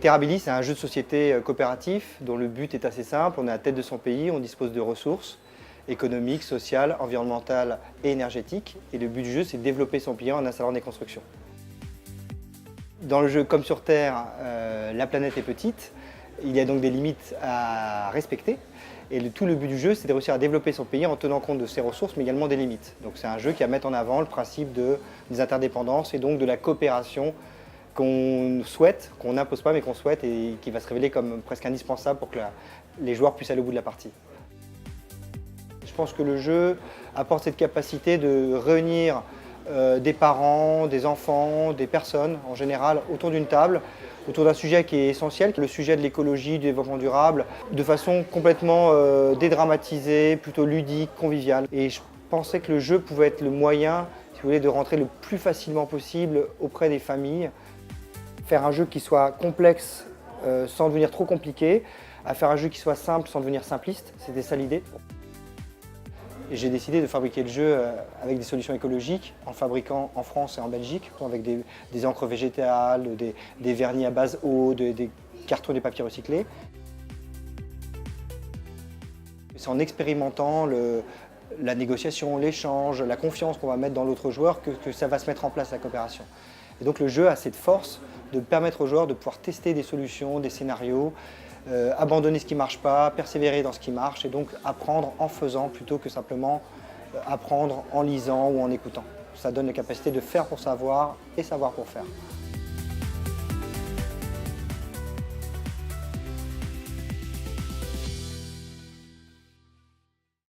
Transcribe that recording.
Terrabilis, c'est un jeu de société coopératif dont le but est assez simple. On est à la tête de son pays, on dispose de ressources économiques, sociales, environnementales et énergétiques. Et le but du jeu, c'est de développer son pays en installant des constructions. Dans le jeu, comme sur Terre, la planète est petite. Il y a donc des limites à respecter. Et tout le but du jeu, c'est de réussir à développer son pays en tenant compte de ses ressources, mais également des limites. Donc c'est un jeu qui va mettre en avant le principe des interdépendances et donc de la coopération qu'on souhaite, qu'on n'impose pas mais qu'on souhaite et qui va se révéler comme presque indispensable pour que les joueurs puissent aller au bout de la partie. Je pense que le jeu apporte cette capacité de réunir des parents, des enfants, des personnes en général autour d'une table, autour d'un sujet qui est essentiel, le sujet de l'écologie, du développement durable, de façon complètement dédramatisée, plutôt ludique, conviviale. Et je pensais que le jeu pouvait être le moyen, si vous voulez, de rentrer le plus facilement possible auprès des familles. Faire un jeu qui soit complexe sans devenir trop compliqué, à faire un jeu qui soit simple sans devenir simpliste, c'était ça l'idée. J'ai décidé de fabriquer le jeu avec des solutions écologiques, en fabriquant en France et en Belgique, avec des encres végétales, des vernis à base eau, des cartons et des papiers recyclés. C'est en expérimentant la négociation, l'échange, la confiance qu'on va mettre dans l'autre joueur que ça va se mettre en place, la coopération. Et donc le jeu a cette force de permettre aux joueurs de pouvoir tester des solutions, des scénarios, abandonner ce qui ne marche pas, persévérer dans ce qui marche et donc apprendre en faisant plutôt que simplement apprendre en lisant ou en écoutant. Ça donne la capacité de faire pour savoir et savoir pour faire.